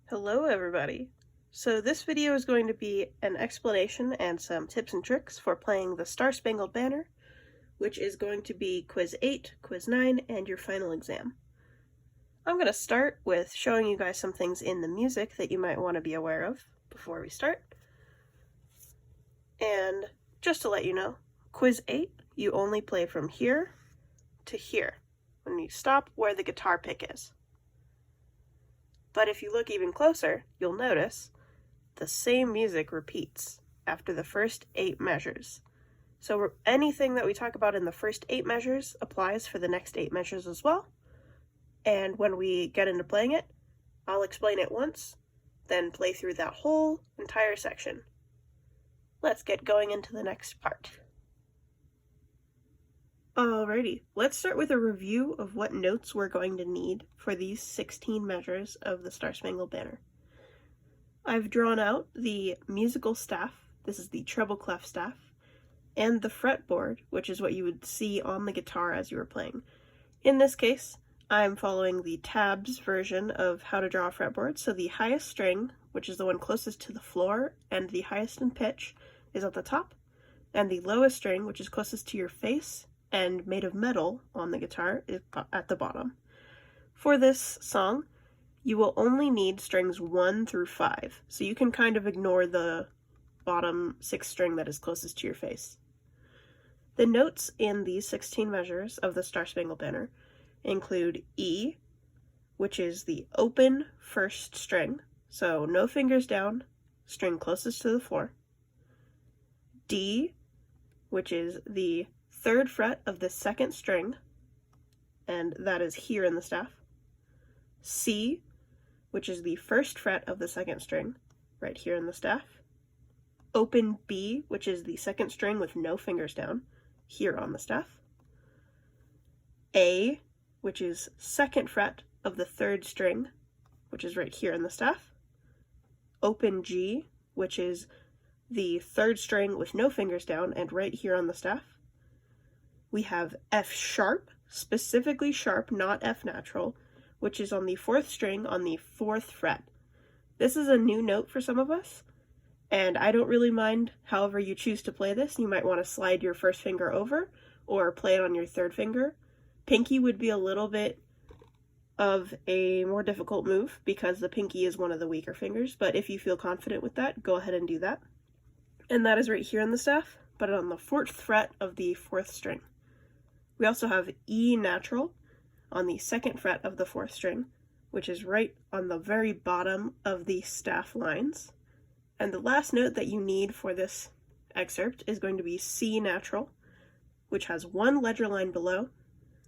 Hello everybody! So this video is going to be an explanation and some tips and tricks for playing the Star Spangled Banner, which is going to be Quiz 8, Quiz 9, and your final exam. I'm going to start with showing you guys some things in the music that you might want to be aware of before we start. And just to let you know, Quiz 8, you only play from here to here, when you stop where the guitar pick is. But if you look even closer, you'll notice the same music repeats after the first 8 measures. So anything that we talk about in the first 8 measures applies for the next 8 measures as well. And when we get into playing it, I'll explain it once, then play through that whole entire section. Let's get going into the next part. Alrighty, let's start with a review of what notes we're going to need for these 16 measures of the Star Spangled Banner. I've drawn out the musical staff, this is the treble clef staff, and the fretboard, which is what you would see on the guitar as you were playing. In this case, I'm following the tabs version of how to draw a fretboard, so the highest string, which is the one closest to the floor and the highest in pitch, is at the top, and the lowest string, which is closest to your face and made of metal on the guitar, is at the bottom. For this song, you will only need strings 1 through 5, so you can kind of ignore the bottom 6th string that is closest to your face. The notes in these 16 measures of the Star Spangled Banner include E, which is the open first string, so no fingers down, string closest to the floor. D, which is the 3rd fret of the 2nd string, and that is here in the staff. C, which is the 1st fret of the 2nd string, right here in the staff. Open B, which is the 2nd string with no fingers down, here on the staff. A, which is 2nd fret of the 3rd string, which is right here in the staff. Open G, which is the 3rd string with no fingers down and right here on the staff. We have F sharp, specifically sharp, not F natural, which is on the 4th string on the 4th fret. This is a new note for some of us, and I don't really mind however you choose to play this. You might want to slide your 1st finger over or play it on your 3rd finger. Pinky would be a little bit of a more difficult move because the pinky is one of the weaker fingers, but if you feel confident with that, go ahead and do that. And that is right here in the staff, but on the 4th fret of the 4th string. We also have E natural on the 2nd fret of the 4th string, which is right on the very bottom of the staff lines. And the last note that you need for this excerpt is going to be C natural, which has 1 ledger line below.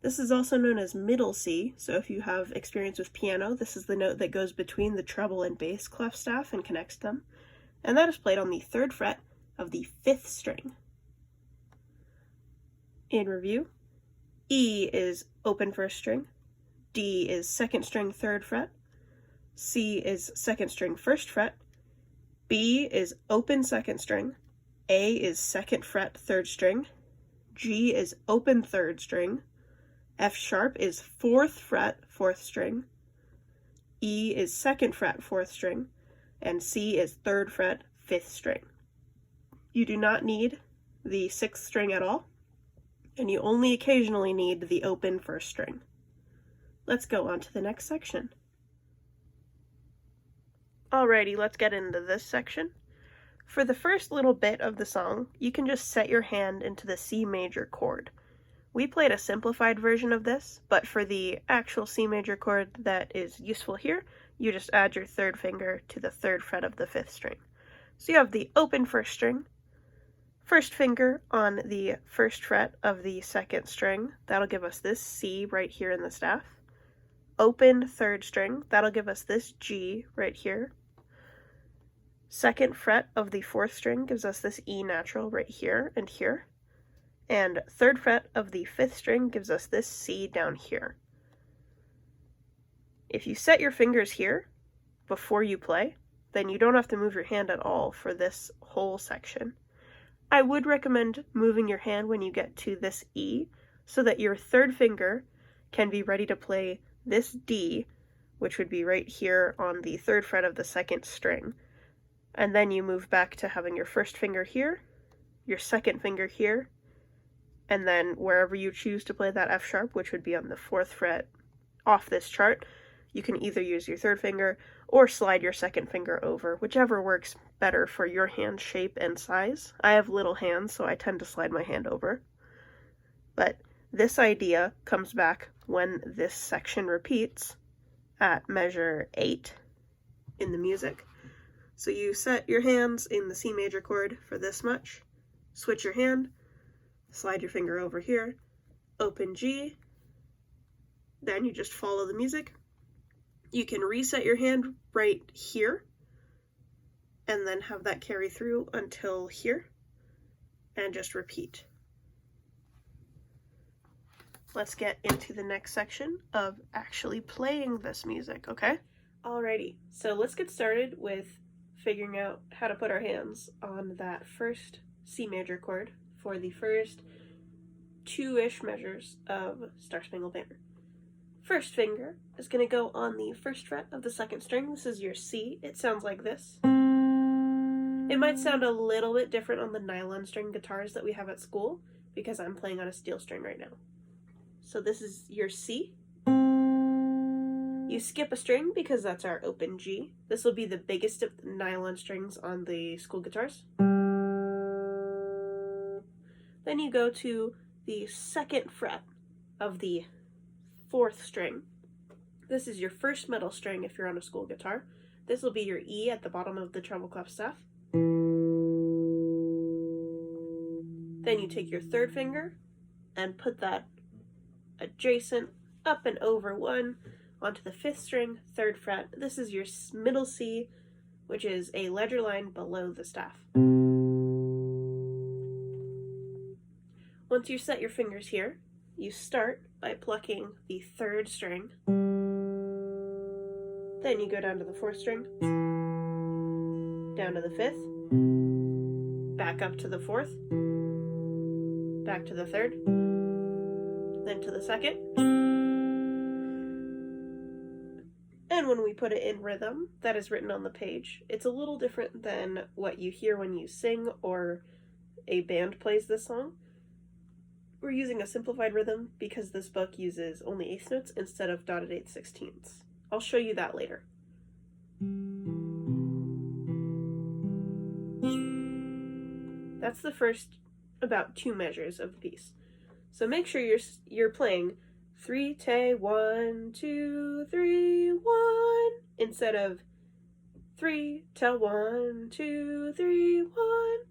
This is also known as middle C, so if you have experience with piano, this is the note that goes between the treble and bass clef staff and connects them. And that is played on the 3rd fret of the 5th string. In review, E is open 1st string, D is 2nd string 3rd fret, C is 2nd string 1st fret, B is open 2nd string, A is 2nd fret 3rd string, G is open 3rd string, F sharp is 4th fret 4th string, E is 2nd fret 4th string, and C is 3rd fret 5th string. You do not need the 6th string at all, and you only occasionally need the open 1st string. Let's go on to the next section. Alrighty, let's get into this section. For the first little bit of the song, you can just set your hand into the C major chord. We played a simplified version of this, but for the actual C major chord that is useful here, you just add your 3rd finger to the 3rd fret of the 5th string. So you have the open 1st string, 1st finger on the 1st fret of the 2nd string, that'll give us this C right here in the staff. Open 3rd string, that'll give us this G right here. 2nd fret of the 4th string gives us this E natural right here and here. And 3rd fret of the 5th string gives us this C down here. If you set your fingers here before you play, then you don't have to move your hand at all for this whole section. I would recommend moving your hand when you get to this E so that your 3rd finger can be ready to play this D which would be right here on the 3rd fret of the 2nd string. And then you move back to having your first finger here, your second finger here, and then wherever you choose to play that F sharp, which would be on the 4th fret off this chart, you can either use your 3rd finger or slide your 2nd finger over, whichever works better for your hand shape and size. I have little hands, so I tend to slide my hand over. But this idea comes back when this section repeats at measure 8 in the music. So you set your hands in the C major chord for this much, switch your hand, slide your finger over here, open G, then you just follow the music. You can reset your hand right here and then have that carry through until here and just repeat. Let's get into the next section of actually playing this music, okay? Alrighty, so let's get started with figuring out how to put our hands on that first C major chord for the first 2-ish measures of Star Spangled Banner. First finger is going to go on the 1st fret of the 2nd string. This is your C. It sounds like this. It might sound a little bit different on the nylon string guitars that we have at school because I'm playing on a steel string right now. So this is your C. You skip a string because that's our open G. This will be the biggest of the nylon strings on the school guitars. Then you go to the 2nd fret of the 4th string. This is your first metal string if you're on a school guitar. This will be your E at the bottom of the treble clef staff. Then you take your 3rd finger and put that adjacent up and over 1 onto the 5th string, 3rd fret. This is your middle C, which is a ledger line below the staff. Once you set your fingers here, you start by plucking the 3rd string. Then you go down to the 4th string, down to the 5th, back up to the 4th, back to the 3rd, then to the 2nd. And when we put it in rhythm, that is written on the page. It's a little different than what you hear when you sing or a band plays this song. We're using a simplified rhythm because this book uses only 1/8 notes instead of dotted 8/16. I'll show you that later. That's the first about 2 measures of the piece. So make sure you're playing 3 te 1 2 3 1 instead of 3 te 1 2 3 1.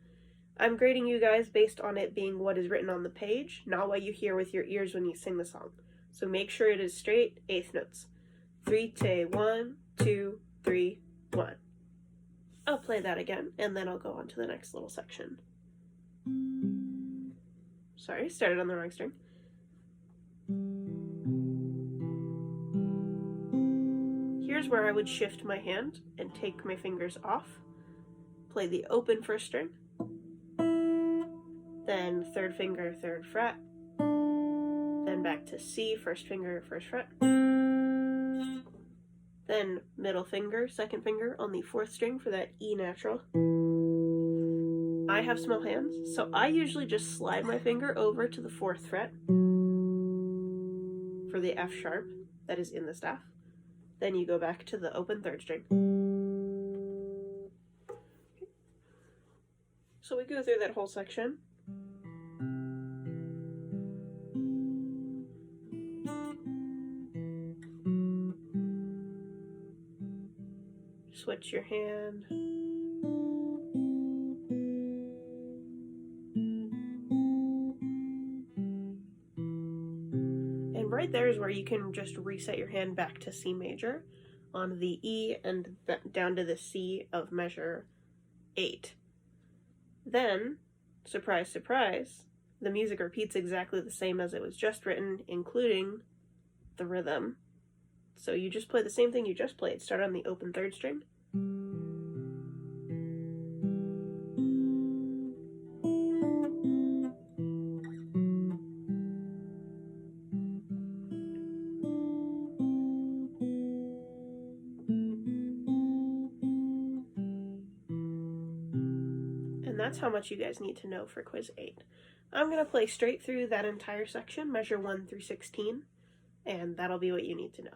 I'm grading you guys based on it being what is written on the page, not what you hear with your ears when you sing the song. So make sure it is straight 1/8 notes. 3 te 1 2 3 1. I'll play that again and then I'll go on to the next little section. Sorry, started on the wrong string. Here's where I would shift my hand and take my fingers off. Play the open 1st string. Then 3rd finger, 3rd fret. Then back to C, 1st finger, 1st fret. Then middle finger, 2nd finger on the 4th string for that E natural. I have small hands, so I usually just slide my finger over to the 4th fret for the F sharp that is in the staff. Then you go back to the open 3rd string. So we go through that whole section. Switch your hand. And right there is where you can just reset your hand back to C major on the E and down to the C of measure 8. Then, surprise, surprise, the music repeats exactly the same as it was just written, including the rhythm. So you just play the same thing you just played. Start on the open 3rd string. that's how much you guys need to know for quiz 8. I'm going to play straight through that entire section, measure 1 through 16, and that'll be what you need to know.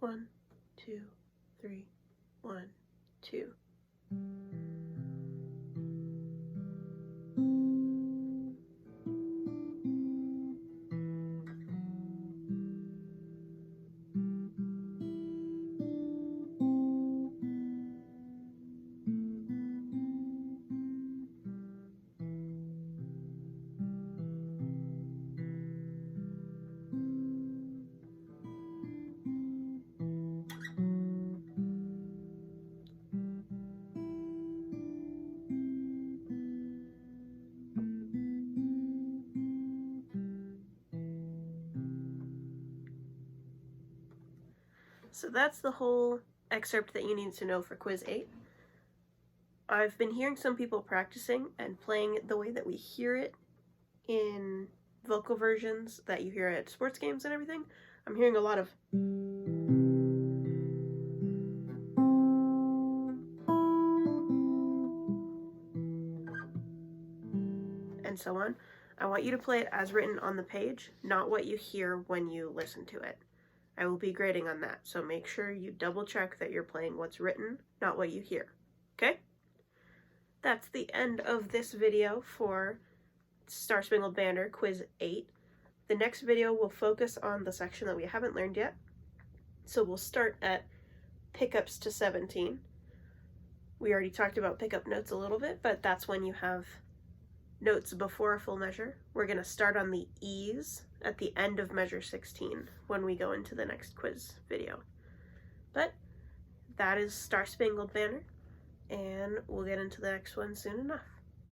1, 2, 3, 1, 2. So that's the whole excerpt that you need to know for quiz 8. I've been hearing some people practicing and playing it the way that we hear it in vocal versions that you hear at sports games and everything. I'm hearing a lot of and so on. I want you to play it as written on the page, not what you hear when you listen to it. I will be grading on that, so make sure you double check that you're playing what's written, not what you hear. Okay? That's the end of this video for Star Spangled Banner Quiz 8. The next video will focus on the section that we haven't learned yet. So we'll start at pickups to 17. We already talked about pickup notes a little bit, but that's when you have notes before a full measure. We're going to start on the E's at the end of measure 16 when we go into the next quiz video. But that is Star Spangled Banner, and we'll get into the next one soon enough.